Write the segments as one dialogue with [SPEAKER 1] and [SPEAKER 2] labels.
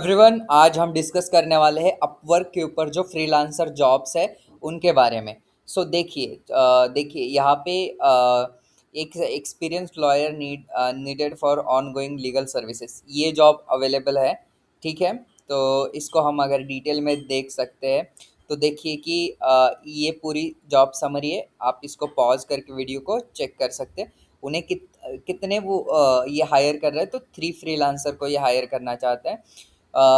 [SPEAKER 1] Everyone, आज हम discuss करने वाले हैं अपवर्क के ऊपर जो फ्रीलांसर जॉब्स है उनके बारे में। सो देखिए यहाँ पे एक experienced lawyer needed for ongoing legal services, ये जॉब अवेलेबल है। ठीक है, तो इसको हम अगर डिटेल में देख सकते हैं तो देखिए कि ये पूरी जॉब समरी है। आप इसको पॉज करके वीडियो को चेक कर सकते हैं। उन्हें कितने वो ये हायर कर रहे हैं, तो 3 फ्रीलांसर को ये हायर करना चाहते हैं।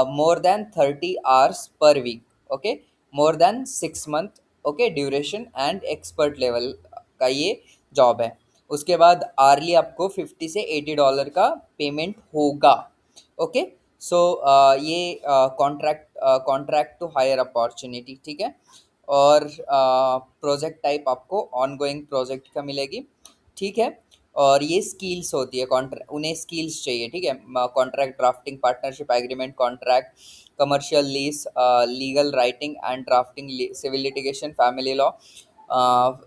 [SPEAKER 1] more than 30 hours per week, okay, more than 6 month, okay, duration and expert level का ये जॉब है। उसके बाद आर्ली आपको $50 से $80 का पेमेंट होगा। ओके, सो ये कॉन्ट्रैक्ट टू हायर अपॉर्चुनिटी, ठीक है। और प्रोजेक्ट टाइप आपको ऑनगोइंग प्रोजेक्ट का मिलेगी, ठीक है। और ये स्किल्स होती है, उन्हें स्किल्स चाहिए, ठीक है। Contract drafting, partnership agreement, contract, commercial lease, legal writing and drafting, civil litigation, family law,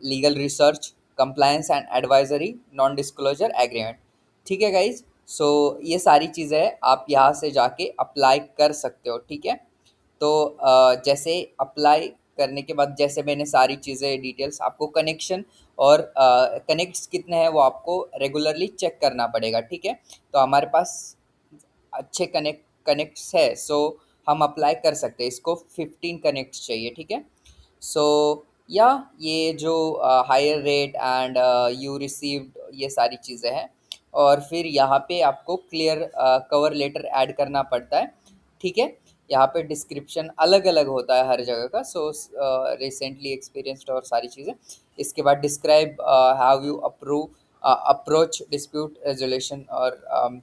[SPEAKER 1] legal research, compliance and advisory, non disclosure agreement. ठीक है गाइज, सो ये सारी चीज़ें आप यहाँ से जाके अप्लाई कर सकते हो, ठीक है। तो जैसे अप्लाई करने के बाद, जैसे मैंने सारी चीज़ें डिटेल्स आपको, कनेक्शन और कनेक्ट्स कितने हैं वो आपको रेगुलरली चेक करना पड़ेगा, ठीक है। तो हमारे पास अच्छे कनेक्ट्स है, सो हम अप्लाई कर सकते हैं। इसको 15 कनेक्ट्स चाहिए, ठीक है। सो या ये जो higher rate and you received, ये सारी चीज़ें हैं। और फिर यहाँ पे आपको क्लियर कवर लेटर ऐड करना पड़ता है, ठीक है। यहाँ पे डिस्क्रिप्शन अलग अलग होता है हर जगह का, सो रिसेंटली एक्सपीरियंस्ड और सारी चीज़ें। इसके बाद describe how you approve approach dispute resolution, और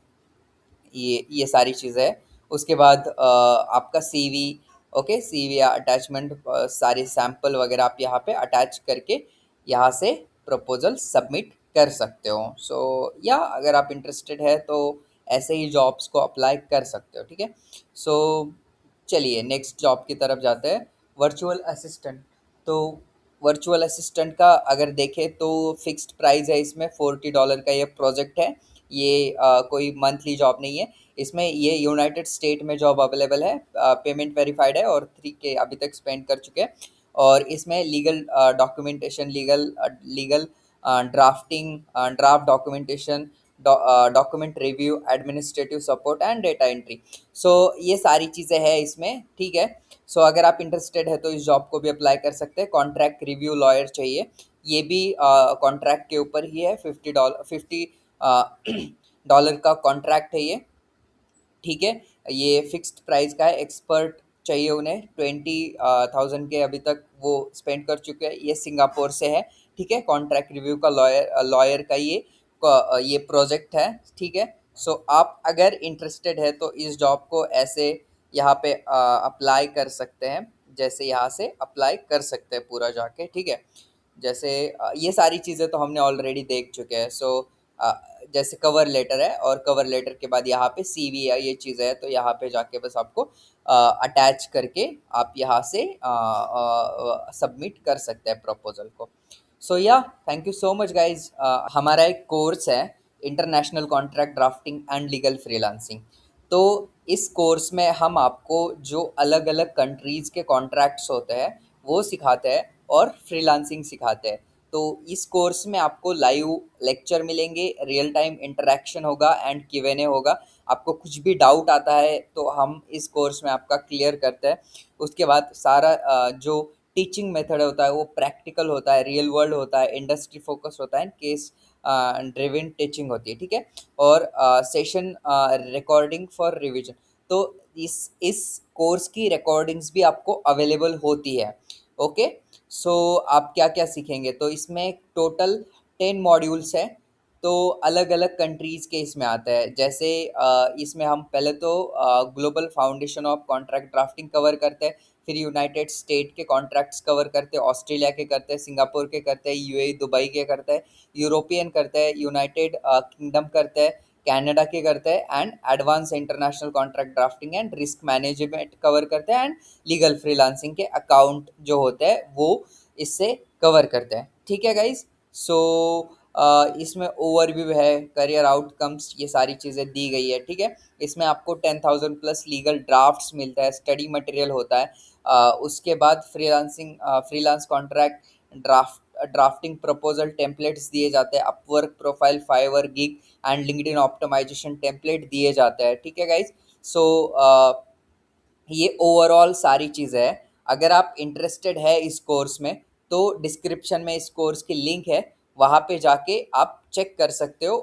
[SPEAKER 1] ये सारी चीज़ें हैं। उसके बाद आपका सीवी, ओके, सीवी या अटैचमेंट, सारे सैंपल वगैरह आप यहाँ पे अटैच करके यहाँ से प्रपोजल सबमिट कर सकते हो। सो या अगर आप इंटरेस्टेड है तो ऐसे ही जॉब्स को अप्लाई कर सकते हो, ठीक है। सो चलिए नेक्स्ट जॉब की तरफ जाते हैं, वर्चुअल असिस्टेंट। तो वर्चुअल असिस्टेंट का अगर देखें तो फिक्स्ड प्राइस है इसमें, $40 का ये प्रोजेक्ट है। ये कोई मंथली जॉब नहीं है। इसमें ये यूनाइटेड स्टेट में जॉब अवेलेबल है, पेमेंट वेरीफाइड है और 3K अभी तक स्पेंड कर चुके हैं। और इसमें legal documentation, legal drafting, draft documentation, document review, administrative support and data entry. So ये सारी चीज़ें हैं इसमें, ठीक है। सो अगर आप इंटरेस्टेड है तो इस जॉब को भी अप्लाई कर सकते हैं। कॉन्ट्रैक्ट रिव्यू लॉयर चाहिए, ये भी कॉन्ट्रैक्ट के ऊपर ही है। $50 का कॉन्ट्रैक्ट है ये, ठीक है। ये फिक्स्ड प्राइस का है। एक्सपर्ट चाहिए उन्हें, 20,000 के अभी तक वो स्पेंड कर चुके हैं। ये सिंगापुर से है, ठीक है। कॉन्ट्रैक्ट रिव्यू का लॉयर का ये प्रोजेक्ट है, ठीक है। सो आप अगर इंटरेस्टेड है तो इस जॉब को ऐसे यहाँ पे अप्लाई कर सकते हैं, जैसे यहाँ से अप्लाई कर सकते हैं पूरा जाके, ठीक है। जैसे ये सारी चीज़ें तो हमने ऑलरेडी देख चुके हैं। सो जैसे कवर लेटर है, और कवर लेटर के बाद यहाँ पे सीवी है, ये चीज़ें है, तो यहाँ पे जाके बस आपको अटैच करके आप यहाँ से सबमिट कर सकते हैं प्रपोजल को। सो या thank you so much guys. हमारा एक कोर्स है, international contract drafting and legal freelancing. तो इस कोर्स में हम आपको जो अलग अलग कंट्रीज़ के कॉन्ट्रैक्ट्स होते हैं वो सिखाते हैं और फ्रीलांसिंग सिखाते हैं। तो इस कोर्स में आपको लाइव लेक्चर मिलेंगे, रियल टाइम इंटरेक्शन होगा एंड Q&A होगा। आपको कुछ भी डाउट आता है तो हम इस कोर्स में आपका क्लियर करते हैं। उसके बाद सारा जो टीचिंग मेथड होता है वो प्रैक्टिकल होता है, रियल वर्ल्ड होता है, इंडस्ट्री फोकस होता है, केस ड्रिवन टीचिंग होती है, ठीक है। और सेशन रिकॉर्डिंग फॉर रिवीजन। तो इस कोर्स की रिकॉर्डिंग्स भी आपको अवेलेबल होती है, ओके। सो आप क्या क्या सीखेंगे, तो इसमें टोटल 10 मॉड्यूल्स है। तो अलग अलग कंट्रीज़ के इसमें आता है। जैसे इसमें हम पहले तो global foundation of contract drafting cover करते हैं, फिर यूनाइटेड स्टेट के कॉन्ट्रैक्ट्स कवर करते हैं, ऑस्ट्रेलिया के करते हैं, सिंगापुर के करते हैं, यूएई दुबई के करते हैं, यूरोपियन करते हैं, यूनाइटेड किंगडम करते हैं, कनाडा के करते हैं, and advance international contract drafting and risk management cover करते हैं, एंड लीगल फ्रीलांसिंग के अकाउंट जो होते हैं वो इससे कवर करते हैं, ठीक है गाइज। सो इसमें ओवरव्यू है, करियर आउटकम्स, ये सारी चीज़ें दी गई है, ठीक है। इसमें आपको 10,000 प्लस लीगल ड्राफ्ट्स मिलता है, स्टडी मटेरियल होता है। उसके बाद freelance contract, drafting proposal templates दिए जाते हैं, Upwork profile, Fiverr, gig and LinkedIn optimization template दिए जाते हैं, ठीक है गाइज। सो ये ओवरऑल सारी चीज़ें हैं। अगर आप इंटरेस्टेड है इस कोर्स में, तो डिस्क्रिप्शन में इस कोर्स की लिंक है, वहाँ पे जाके आप चेक कर सकते हो